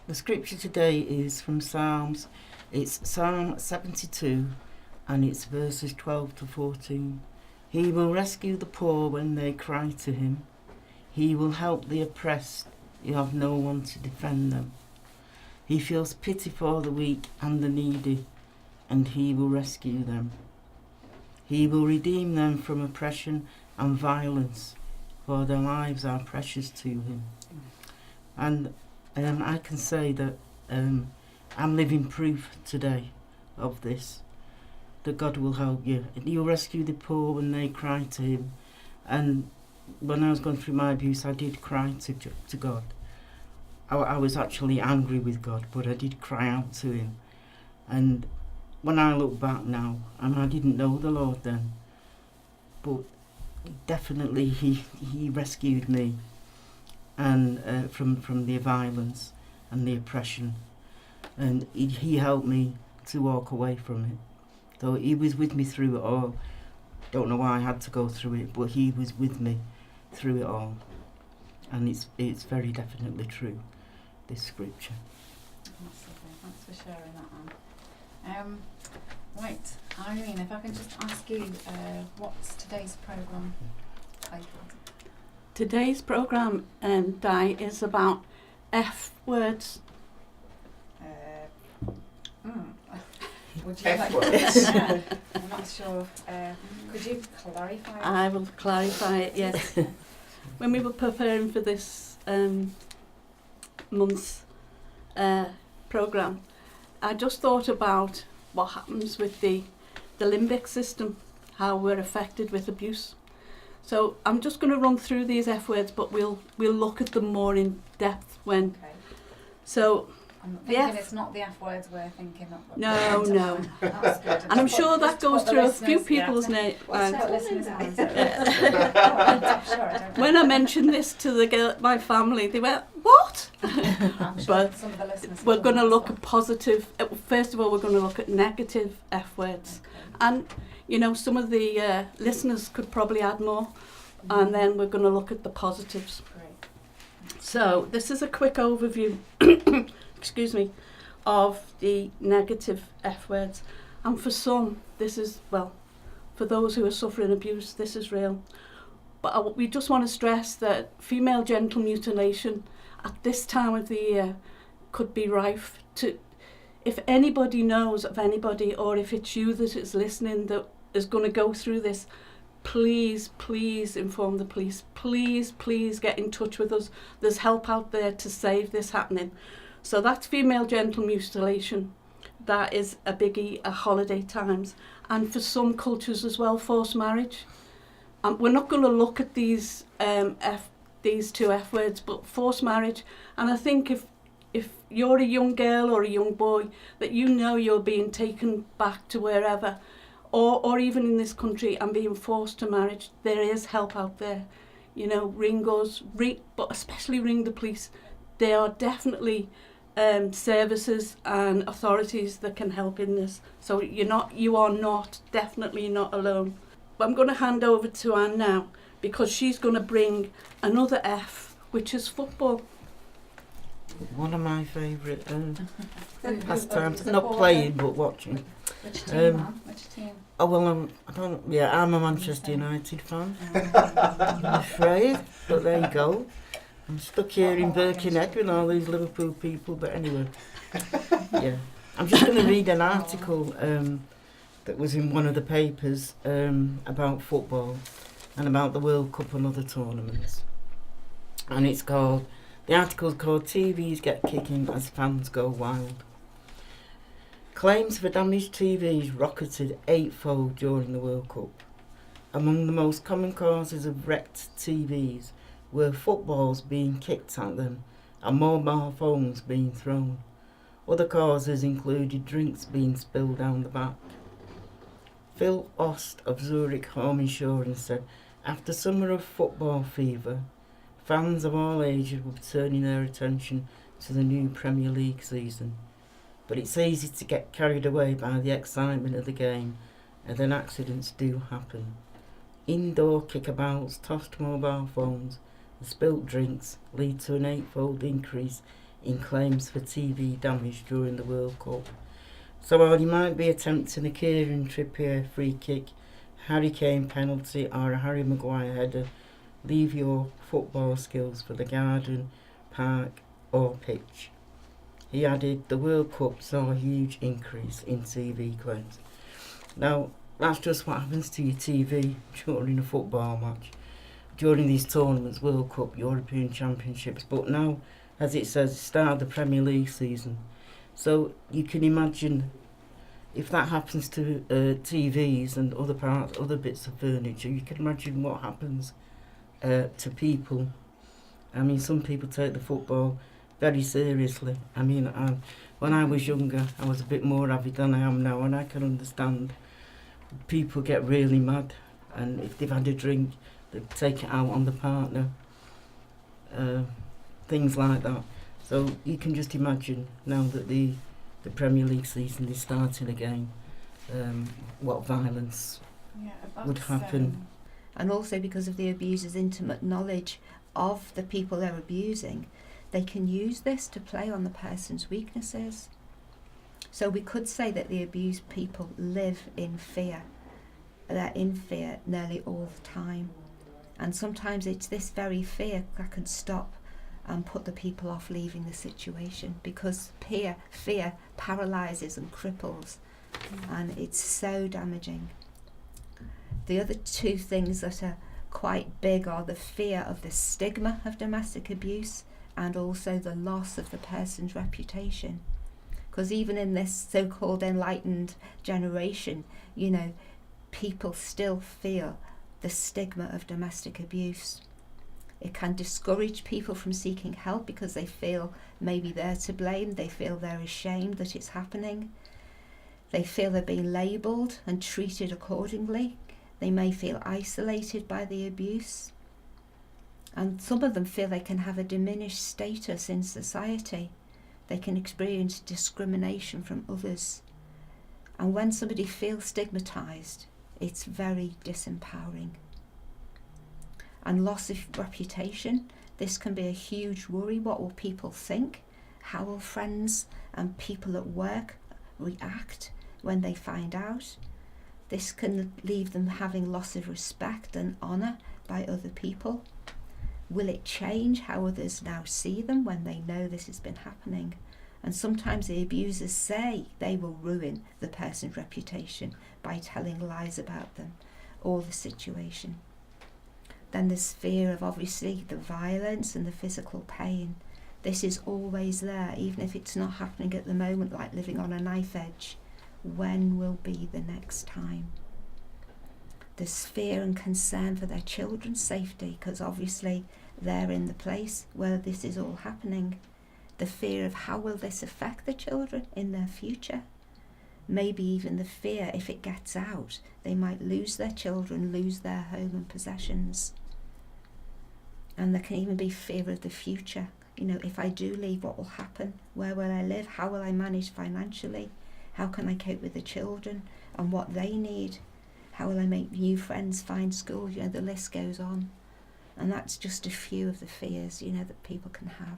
The scripture today is from Psalms. It's Psalm 72 and it's verses 12 to 14. He will rescue the poor when they cry to him. He will help the oppressed who have no one to defend them. He feels pity for the weak and the needy, and he will rescue them. He will redeem them from oppression and violence, for their lives are precious to him. And I can say that I'm living proof today of this, that God will help you. He'll rescue the poor when they cry to him. And when I was going through my abuse, I did cry to God. I was actually angry with God, but I did cry out to him. And when I look back now, and I didn't know the Lord then, but definitely he rescued me and from the violence and the oppression, and he helped me to walk away from it. So he was with me through it all. Don't know why I had to go through it, but he was with me through it all, and it's very definitely true, this scripture. That's lovely. Thanks for sharing that, Anne. Right, Irene, if I can just ask you, what's today's programme titled? Today's programme, Di, is about F words. Would you F like words. I'm not sure. Could you clarify? I will clarify it, yes. When we were preparing for this month's programme, I just thought about what happens with the limbic system, how we're affected with abuse. So I'm just going to run through these F words, but we'll look at them more in depth when. Okay. So I'm thinking it's not the F words we're thinking of. no. That's good. And I'm sure that goes through a few people's names. When I mentioned this to the girl, my family, they went, "What?" But some of the listeners we're going to look at positive. First of all, we're going to look at negative F words, and some of the listeners could probably add more, and then we're going to look at the positives. Great. So this is a quick overview. Excuse me, of the negative F words. And for some, this is, for those who are suffering abuse, this is real. But we just want to stress that female genital mutilation at this time of the year could be rife. If anybody knows of anybody, or if it's you that is listening that is going to go through this, please inform the police. Please get in touch with us. There's help out there to save this happening. So that's female genital mutilation. That is a biggie at holiday times. And for some cultures as well, forced marriage. We're not going to look at these two F words, but forced marriage. And I think if you're a young girl or a young boy, that you're being taken back to wherever, or even in this country and being forced to marriage, there is help out there. Ring us, but especially ring the police. There are definitely services and authorities that can help in this. So you are definitely not alone. But I'm going to hand over to Anne now, because she's going to bring another F, which is football. One of my favourite pastimes. Not playing, but watching. Which team, man? Which team? Oh well, I'm a Manchester United fan. I'm afraid, but there you go. I'm stuck here in Birkenhead with all these Liverpool people, but anyway. Yeah. I'm just going to read an article that was in one of the papers about football and about the World Cup and other tournaments. And the article's called "TVs Get Kicking as Fans Go Wild." Claims for damaged TVs rocketed eightfold during the World Cup. Among the most common causes of wrecked TVs were footballs being kicked at them and mobile phones being thrown. Other causes included drinks being spilled down the back. Phil Ost of Zurich Home Insurance said, after summer of football fever, fans of all ages were turning their attention to the new Premier League season. But it's easy to get carried away by the excitement of the game, and then accidents do happen. Indoor kickabouts, tossed mobile phones, and spilt drinks lead to an eightfold increase in claims for TV damage during the World Cup. So while he might be attempting a Kieran Trippier free kick, Harry Kane penalty or a Harry Maguire header, leave your football skills for the garden, park or pitch. He added, the World Cup saw a huge increase in TV claims. Now, that's just what happens to your TV during a football match, during these tournaments, World Cup, European Championships. But now, as it says, start of the Premier League season. So you can imagine if that happens to TVs and other bits of furniture, you can imagine what happens to people. I mean, some people take the football very seriously. I mean, when I was younger, I was a bit more avid than I am now, and I can understand people get really mad, and if they've had a drink, they take it out on the partner, things like that. So you can just imagine now that the Premier League season is starting again, what violence would happen. And also because of the abuser's intimate knowledge of the people they're abusing, they can use this to play on the person's weaknesses. So we could say that the abused people live in fear. They're in fear nearly all the time. And sometimes it's this very fear that can stop and put the people off leaving the situation, because fear paralyses and cripples, and it's so damaging. The other two things that are quite big are the fear of the stigma of domestic abuse and also the loss of the person's reputation. Because even in this so-called enlightened generation, you know, people still feel the stigma of domestic abuse. It can discourage people from seeking help because they feel maybe they're to blame, they feel they're ashamed that it's happening, they feel they're being labelled and treated accordingly, they may feel isolated by the abuse, and some of them feel they can have a diminished status in society. They can experience discrimination from others, and when somebody feels stigmatised, it's very disempowering. And loss of reputation, this can be a huge worry. What will people think? How will friends and people at work react when they find out? This can leave them having loss of respect and honour by other people. Will it change how others now see them when they know this has been happening? And sometimes the abusers say they will ruin the person's reputation by telling lies about them or the situation. Then there's fear of obviously the violence and the physical pain. This is always there, even if it's not happening at the moment, like living on a knife edge. When will be the next time? There's fear and concern for their children's safety, because obviously they're in the place where this is all happening. The fear of how will this affect the children in their future? Maybe even the fear, if it gets out, they might lose their children, lose their home and possessions. And there can even be fear of the future. You know, if I do leave, what will happen? Where will I live? How will I manage financially? How can I cope with the children and what they need? How will I make new friends, find school? You know, the list goes on. And that's just a few of the fears, you know, that people can have.